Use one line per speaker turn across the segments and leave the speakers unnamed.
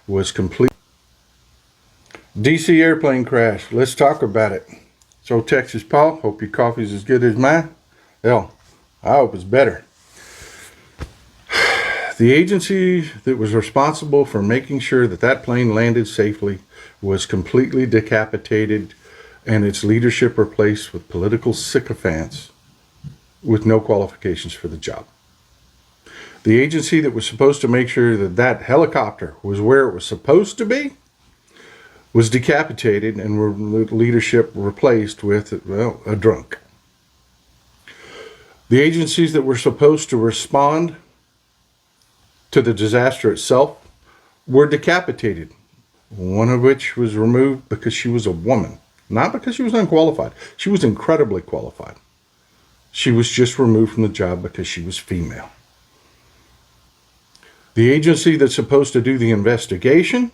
was complete. DC airplane crash. Let's talk about it. So Texas Paul, hope your coffee's as good as mine. Hell, I hope it's better. The agency that was responsible for making sure that that plane landed safely was completely decapitated and its leadership replaced with political sycophants with no qualifications for the job. The agency that was supposed to make sure that that helicopter was where it was supposed to be was decapitated and leadership replaced with, well, a drunk. The agencies that were supposed to respond to the disaster itself were decapitated, one of which was removed because she was a woman, not because she was unqualified. She was incredibly qualified. She was just removed from the job because she was female. The agency that's supposed to do the investigation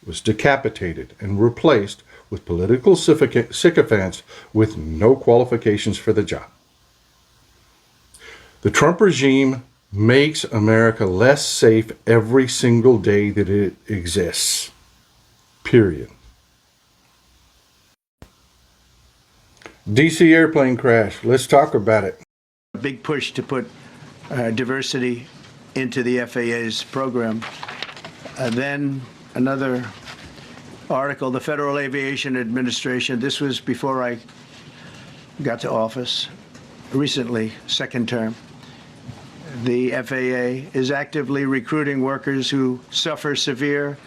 was decapitated and replaced with political sycophants with no qualifications for the job. The Trump regime makes America less safe every single day that it exists. Period. DC airplane crash. Let's talk about it.
A big push to put diversity into the FAA's program. Then another article, the Federal Aviation Administration, this was before I got to office, recently, second term. The FAA is actively recruiting workers who suffer severe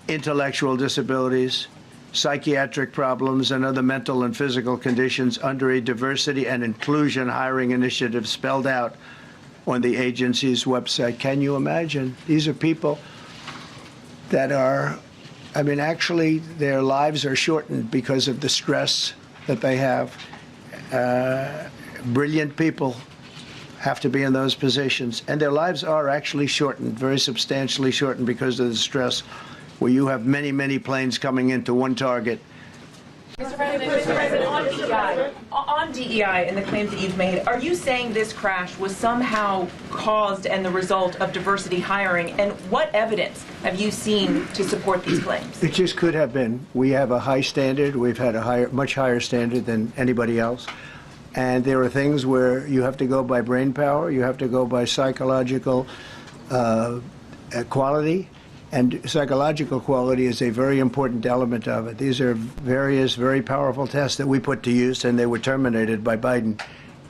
intellectual disabilities, psychiatric problems, and other mental and physical conditions under a diversity and inclusion hiring initiative spelled out on the agency's website. Can you imagine? These are people that are, I mean, actually, their lives are shortened because of the stress that they have. Brilliant people have to be in those positions, and their lives are actually shortened, very substantially shortened because of the stress, where you have many, many planes coming into one target.
Mr. President, on DEI and the claims that you've made, are you saying this crash was somehow caused and the result of diversity hiring? And what evidence have you seen to support these claims?
It just could have been. We have a high standard. We've had a much higher standard than anybody else. And there are things where you have to go by brain power, you have to go by psychological quality, and psychological quality is a very important element of it. These are various very powerful tests that we put to use, and they were terminated by Biden,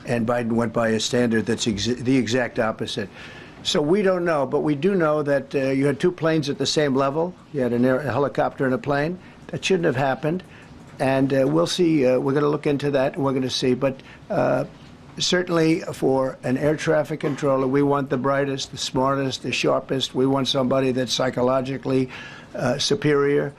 and Biden went by a standard that's the exact opposite. So we don't know, but we do know that you had two planes at the same level. You had a helicopter and a plane. That shouldn't have happened. And we'll see. We're going to look into that. We're going to see. But certainly for an air traffic controller, we want the brightest, the smartest, the sharpest. We want somebody that's psychologically superior.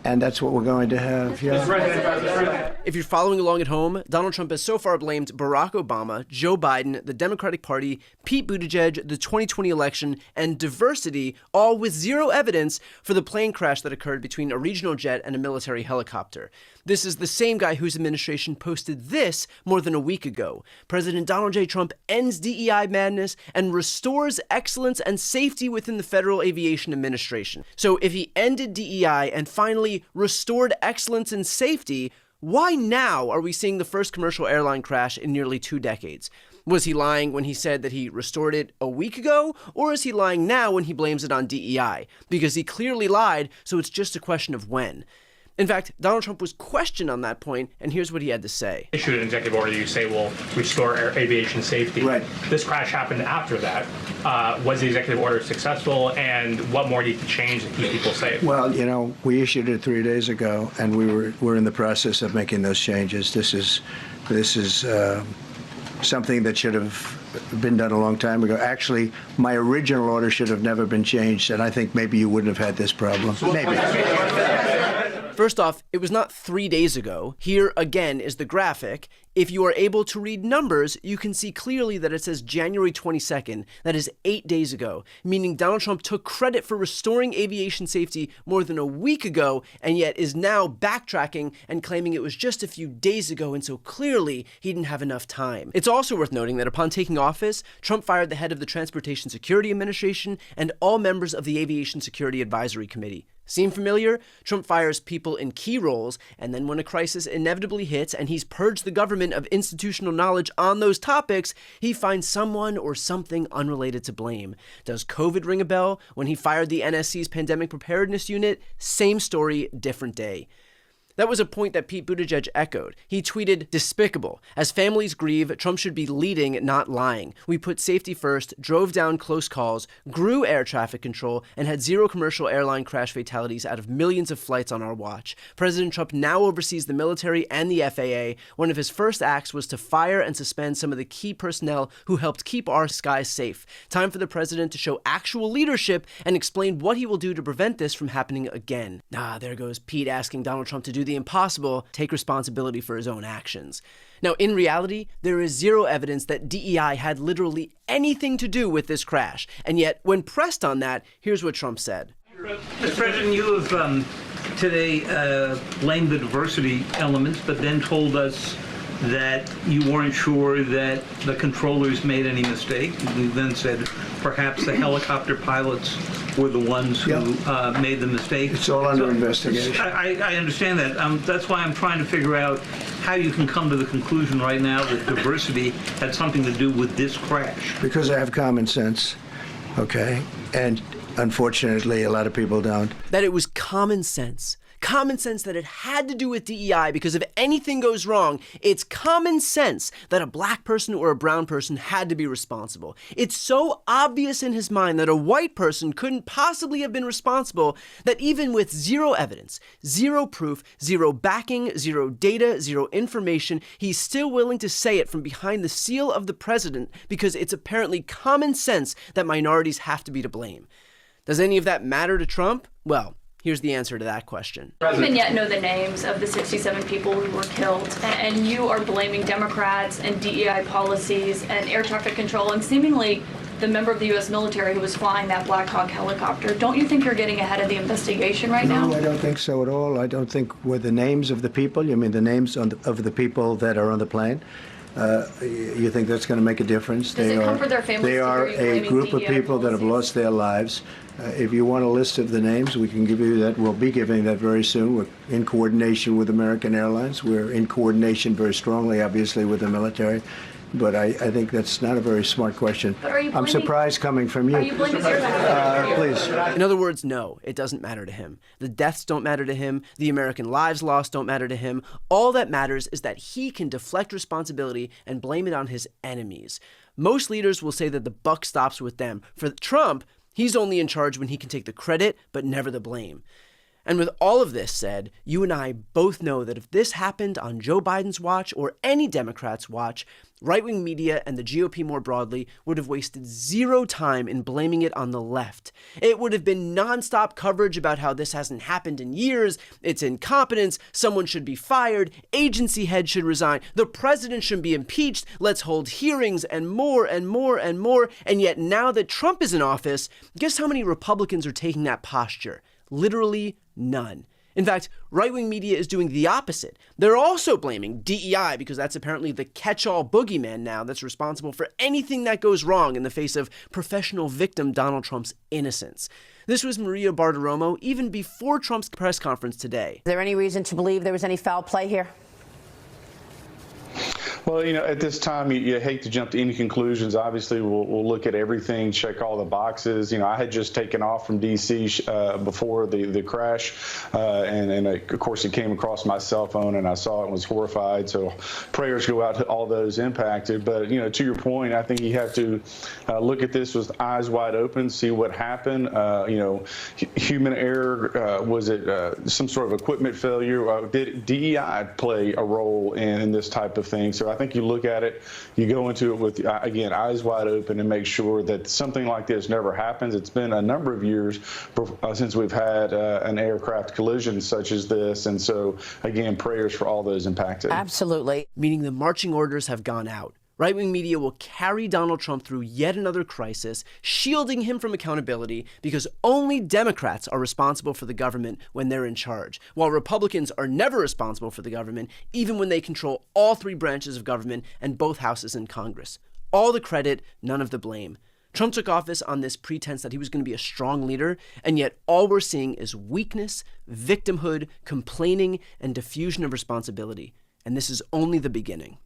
And that's what we're going to have. Yeah.
If you're following along at home, Donald Trump has so far blamed Barack Obama, Joe Biden, the Democratic Party, Pete Buttigieg, the 2020 election, and diversity, all with zero evidence for the plane crash that occurred between a regional jet and a military helicopter. This is the same guy whose administration posted this more than a week ago. President Donald J. Trump ends DEI madness and restores excellence and safety within the Federal Aviation Administration. So if he ended DEI and finally restored excellence and safety, why now are we seeing the first commercial airline crash in nearly 2 decades? Was he lying when he said that he restored it a week ago, or is he lying now when he blames it on DEI? Because he clearly lied, so it's just a question of when. In fact, Donald Trump was questioned on that point, and here's what he had to say.
Issued an executive order you say will restore aviation safety.
Right.
This crash happened after that. Was the executive order successful, and what more need to change to keep people safe?
Well, you know, we issued it 3 days ago, and we're in the process of making those changes. This is something that should have been done a long time ago. Actually, my original order should have never been changed, and I think maybe you wouldn't have had this problem. Maybe.
First off, it was not 3 days ago. Here again is the graphic. If you are able to read numbers, you can see clearly that it says January 22nd. That is 8 days ago, meaning Donald Trump took credit for restoring aviation safety more than a week ago, and yet is now backtracking and claiming it was just a few days ago, and so clearly he didn't have enough time. It's also worth noting that upon taking office, Trump fired the head of the Transportation Security Administration and all members of the Aviation Security Advisory Committee. Seem familiar? Trump fires people in key roles, and then when a crisis inevitably hits and he's purged the government of institutional knowledge on those topics, he finds someone or something unrelated to blame. Does COVID ring a bell? When he fired the NSC's Pandemic Preparedness Unit, same story, different day. That was a point that Pete Buttigieg echoed. He tweeted, "Despicable. As families grieve, Trump should be leading, not lying. We put safety first, drove down close calls, grew air traffic control, and had zero commercial airline crash fatalities out of millions of flights on our watch. President Trump now oversees the military and the FAA. One of his first acts was to fire and suspend some of the key personnel who helped keep our skies safe. Time for the president to show actual leadership and explain what he will do to prevent this from happening again." There goes Pete asking Donald Trump to do the impossible, take responsibility for his own actions. Now, in reality, there is zero evidence that DEI had literally anything to do with this crash. And yet, when pressed on that, here's what Trump said.
Mr. President, you have today blamed the diversity elements, but then told us that you weren't sure that the controllers made any mistake. You then said perhaps the helicopter pilots were the ones who made the mistake.
It's all under investigation.
I understand that. That's why I'm trying to figure out how you can come to the conclusion right now that diversity had something to do with this crash.
Because I have common sense, okay? And unfortunately, a lot of people don't.
That it was common sense. Common sense that it had to do with DEI, because if anything goes wrong, it's common sense that a black person or a brown person had to be responsible. It's so obvious in his mind that a white person couldn't possibly have been responsible that even with zero evidence, zero proof, zero backing, zero data, zero information, he's still willing to say it from behind the seal of the president because it's apparently common sense that minorities have to be to blame. Does any of that matter to Trump? Well, here's the answer to that question.
We don't even yet know the names of the 67 people who were killed, and you are blaming Democrats and DEI policies and air traffic control and seemingly the member of the U.S. military who was flying that Black Hawk helicopter. Don't you think you're getting ahead of the investigation right now?
No, I don't think so at all. I don't think with the names of the people, you mean the names of the people that are on the plane? You think that's going to make a difference?
Does it comfort their families?
They are a group of people that have lost their lives. If you want a list of the names, we can give you that. We'll be giving that very soon. We're in coordination with American Airlines. We're in coordination very strongly, obviously, with the military. But I think that's not a very smart question.
But are you
I'm surprised coming from you.
Are you blaming air
please.
In other words, no, it doesn't matter to him. The deaths don't matter to him. The American lives lost don't matter to him. All that matters is that he can deflect responsibility and blame it on his enemies. Most leaders will say that the buck stops with them. For Trump, he's only in charge when he can take the credit, but never the blame. And with all of this said, you and I both know that if this happened on Joe Biden's watch or any Democrat's watch, right-wing media and the GOP more broadly would have wasted zero time in blaming it on the left. It would have been nonstop coverage about how this hasn't happened in years, it's incompetence, someone should be fired, agency head should resign, the president should be impeached, let's hold hearings, and more and more and more. And yet now that Trump is in office, guess how many Republicans are taking that posture? Literally none. In fact, right-wing media is doing the opposite. They're also blaming DEI because that's apparently the catch-all boogeyman now that's responsible for anything that goes wrong in the face of professional victim Donald Trump's innocence. This was Maria Bartiromo even before Trump's press conference today.
Is there any reason to believe there was any foul play here?
Well, at this time, you hate to jump to any conclusions. Obviously, we'll look at everything, check all the boxes. I had just taken off from D.C. Before the crash, and of course, it came across my cell phone, and I saw it and was horrified. So prayers go out to all those impacted. But, to your point, I think you have to look at this with eyes wide open, see what happened. Human error, was it some sort of equipment failure? Did DEI play a role in this type of thing? So I think you look at it, you go into it with, again, eyes wide open and make sure that something like this never happens. It's been a number of years since we've had an aircraft collision such as this. And so, again, prayers for all those impacted.
Absolutely.
Meaning the marching orders have gone out. Right-wing media will carry Donald Trump through yet another crisis, shielding him from accountability because only Democrats are responsible for the government when they're in charge, while Republicans are never responsible for the government, even when they control all three branches of government and both houses in Congress. All the credit, none of the blame. Trump took office on this pretense that he was going to be a strong leader, and yet all we're seeing is weakness, victimhood, complaining, and diffusion of responsibility. And this is only the beginning.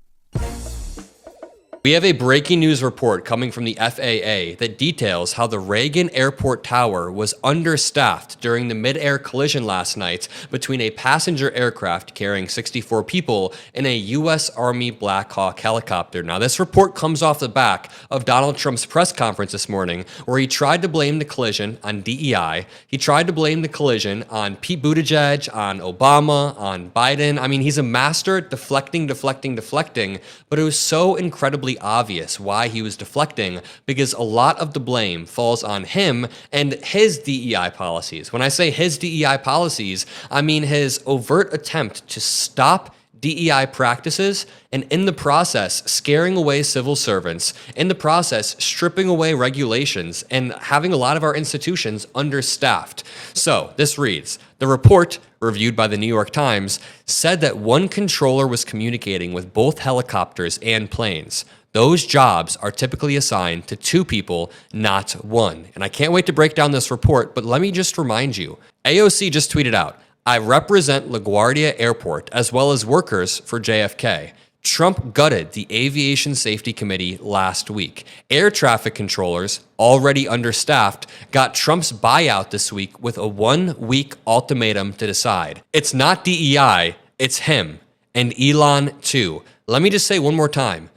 We have a breaking news report coming from the FAA that details how the Reagan Airport Tower was understaffed during the mid-air collision last night between a passenger aircraft carrying 64 people and a U.S. Army Black Hawk helicopter. Now, this report comes off the back of Donald Trump's press conference this morning, where he tried to blame the collision on DEI. He tried to blame the collision on Pete Buttigieg, on Obama, on Biden. I mean, he's a master at deflecting, but it was so incredibly obvious why he was deflecting, because a lot of the blame falls on him and his DEI policies. When I say his DEI policies, I mean his overt attempt to stop DEI practices and in the process scaring away civil servants, in the process stripping away regulations and having a lot of our institutions understaffed. So this reads, the report, reviewed by the New York Times, said that one controller was communicating with both helicopters and planes. Those jobs are typically assigned to two people, not one. And I can't wait to break down this report, but let me just remind you, AOC just tweeted out, I represent LaGuardia Airport as well as workers for JFK. Trump gutted the Aviation Safety Committee last week. Air traffic controllers, already understaffed, got Trump's buyout this week with a 1-week ultimatum to decide. It's not DEI, it's him. And Elon too. Let me just say one more time.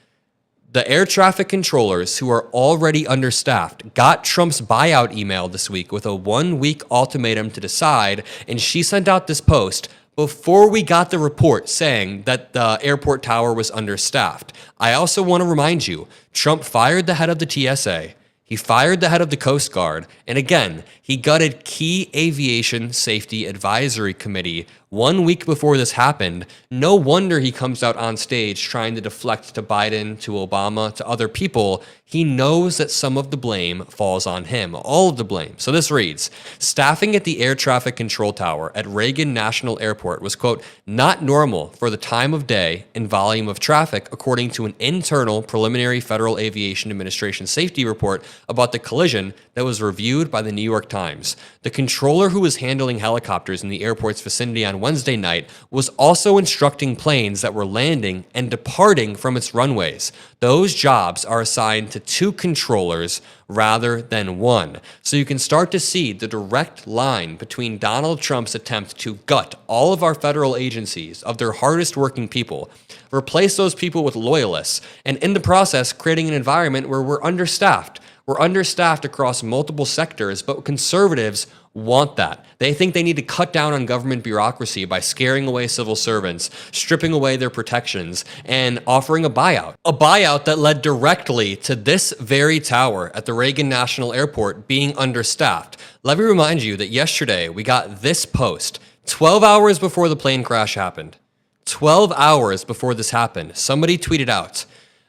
The air traffic controllers, who are already understaffed, got Trump's buyout email this week with a 1-week ultimatum to decide, and she sent out this post before we got the report saying that the airport tower was understaffed. I also want to remind you, Trump fired the head of the TSA, he fired the head of the Coast Guard, and again, he gutted key aviation safety advisory committee 1 week before this happened. No wonder he comes out on stage trying to deflect to Biden, to Obama, to other people. He knows that some of the blame falls on him, all of the blame. So this reads, staffing at the air traffic control tower at Reagan National Airport was, quote, not normal for the time of day and volume of traffic, according to an internal preliminary Federal Aviation Administration safety report about the collision that was reviewed by the New York Times. The controller who was handling helicopters in the airport's vicinity on Wednesday night was also instructing planes that were landing and departing from its runways. Those jobs are assigned to two controllers rather than one. So you can start to see the direct line between Donald Trump's attempt to gut all of our federal agencies of their hardest working people, replace those people with loyalists, and in the process creating an environment where we're understaffed. We're understaffed across multiple sectors, but conservatives want that. They think they need to cut down on government bureaucracy by scaring away civil servants, stripping away their protections, and offering a buyout. A buyout that led directly to this very tower at the Reagan National Airport being understaffed. Let me remind you that yesterday we got this post 12 hours before the plane crash happened. 12 hours before this happened, somebody tweeted out,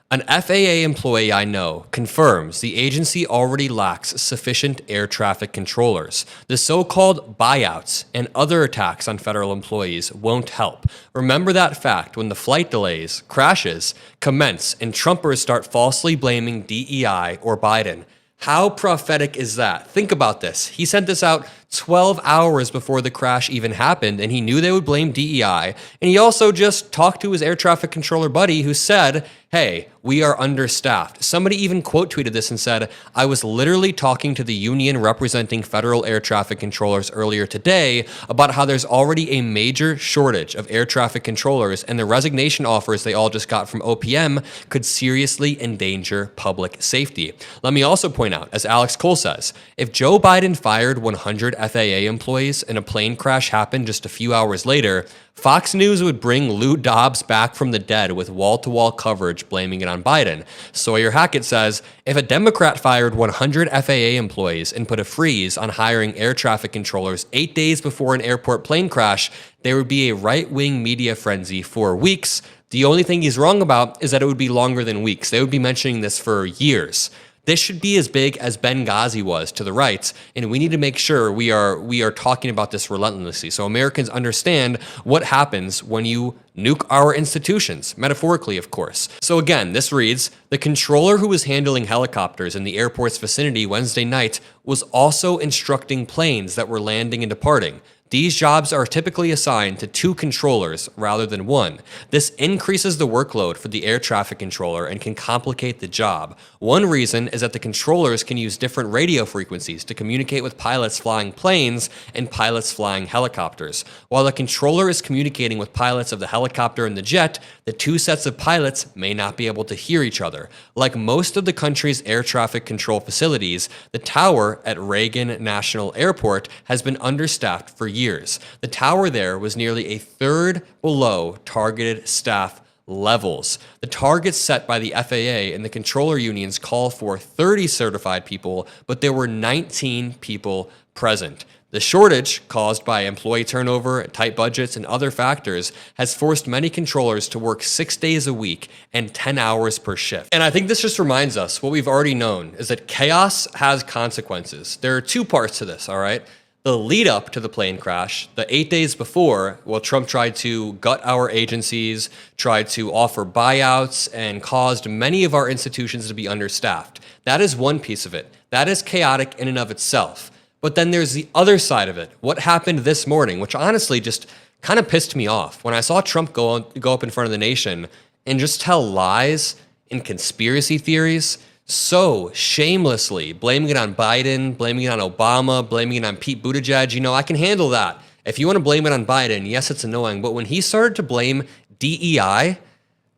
an FAA employee I know confirms the agency already lacks sufficient air traffic controllers. The so-called buyouts and other attacks on federal employees won't help. Remember that fact when the flight delays, crashes, commence, and Trumpers start falsely blaming DEI or Biden. How prophetic is that? Think about this. He sent this out 12 hours before the crash even happened, and he knew they would blame DEI. And he also just talked to his air traffic controller buddy who said, hey, we are understaffed. Somebody even quote tweeted this and said, I was literally talking to the union representing federal air traffic controllers earlier today about how there's already a major shortage of air traffic controllers, and the resignation offers they all just got from OPM could seriously endanger public safety. Let me also point out, as Alex Cole says, if Joe Biden fired 100 FAA employees and a plane crash happened just a few hours later, Fox News would bring Lou Dobbs back from the dead with wall-to-wall coverage blaming it on Biden. Sawyer Hackett says, if a Democrat fired 100 FAA employees and put a freeze on hiring air traffic controllers 8 days before an airport plane crash, there would be a right-wing media frenzy for weeks. The only thing he's wrong about is that it would be longer than weeks. They would be mentioning this for years. This should be as big as Benghazi was to the right, and we need to make sure we are talking about this relentlessly so Americans understand what happens when you nuke our institutions, metaphorically, of course. So again, this reads, the controller who was handling helicopters in the airport's vicinity Wednesday night was also instructing planes that were landing and departing. These jobs are typically assigned to 2 controllers rather than 1. This increases the workload for the air traffic controller and can complicate the job. One reason is that the controllers can use different radio frequencies to communicate with pilots flying planes and pilots flying helicopters. While the controller is communicating with pilots of the helicopter and the jet, the 2 sets of pilots may not be able to hear each other. Like most of the country's air traffic control facilities, the tower at Reagan National Airport has been understaffed for years. The tower there was nearly a third below targeted staff levels. The targets set by the FAA and the controller unions call for 30 certified people, but there were 19 people present. The shortage caused by employee turnover, tight budgets, and other factors has forced many controllers to work 6 days a week and 10 hours per shift. And I think this just reminds us what we've already known is that chaos has consequences. There are 2 parts to this, all right? The lead up to the plane crash, the 8 days before, well, Trump tried to gut our agencies, tried to offer buyouts, and caused many of our institutions to be understaffed. That is one piece of it. That is chaotic in and of itself. But then there's the other side of it. What happened this morning, which honestly just kind of pissed me off. When I saw Trump go up in front of the nation and just tell lies and conspiracy theories, so shamelessly, blaming it on Biden, blaming it on Obama, blaming it on Pete Buttigieg. You know, I can handle that. If you want to blame it on Biden, yes, it's annoying. But when he started to blame DEI,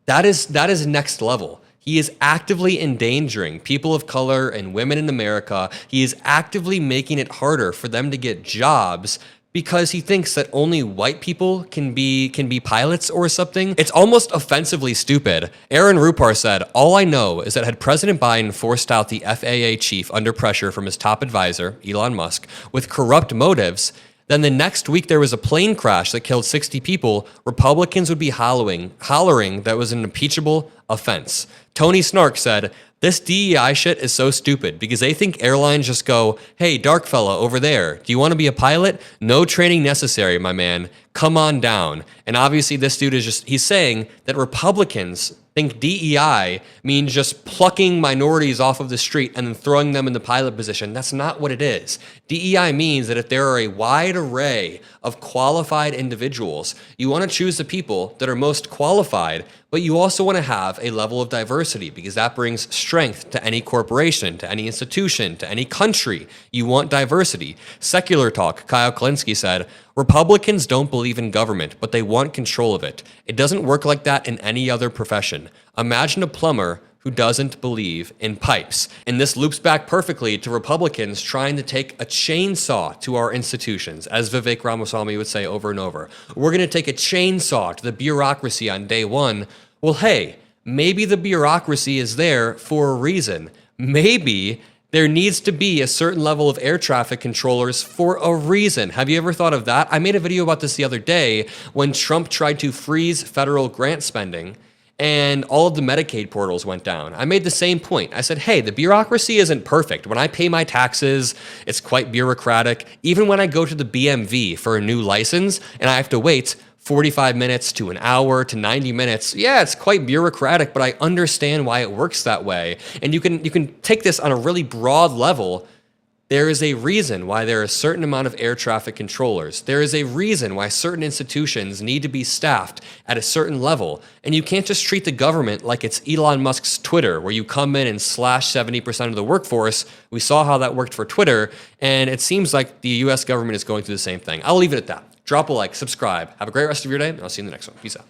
that is next level. He is actively endangering people of color and women in America. He is actively making it harder for them to get jobs because he thinks that only white people can be pilots or something. It's almost offensively stupid. Aaron Rupar said, all I know is that had President Biden forced out the FAA chief under pressure from his top advisor, Elon Musk, with corrupt motives, then the next week there was a plane crash that killed 60 people, Republicans would be hollering that was an impeachable offense. Tony Snark said, this DEI shit is so stupid because they think airlines just go, hey, dark fella over there, do you want to be a pilot? No training necessary, my man. Come on down. And obviously this dude is he's saying that Republicans think DEI means just plucking minorities off of the street and then throwing them in the pilot position. That's not what it is. DEI means that if there are a wide array of qualified individuals, you want to choose the people that are most qualified, but you also want to have a level of diversity because that brings strength to any corporation, to any institution, to any country. You want diversity. Secular Talk, Kyle Klinsky said, Republicans don't believe in government, but they want control of it. It doesn't work like that in any other profession. Imagine a plumber who doesn't believe in pipes. And this loops back perfectly to Republicans trying to take a chainsaw to our institutions, as Vivek Ramaswamy would say over and over. We're going to take a chainsaw to the bureaucracy on day one. Well, hey, maybe the bureaucracy is there for a reason. Maybe there needs to be a certain level of air traffic controllers for a reason. Have you ever thought of that? I made a video about this the other day when Trump tried to freeze federal grant spending and all of the Medicaid portals went down. I made the same point. I said, hey, the bureaucracy isn't perfect. When I pay my taxes, it's quite bureaucratic. Even when I go to the BMV for a new license and I have to wait 45 minutes to an hour to 90 minutes, yeah, it's quite bureaucratic, but I understand why it works that way. And you can take this on a really broad level. There is a reason why there are a certain amount of air traffic controllers. There is a reason why certain institutions need to be staffed at a certain level. And you can't just treat the government like it's Elon Musk's Twitter, where you come in and slash 70% of the workforce. We saw how that worked for Twitter, and it seems like the US government is going through the same thing. I'll leave it at that. Drop a like, subscribe. Have a great rest of your day, and I'll see you in the next one. Peace out.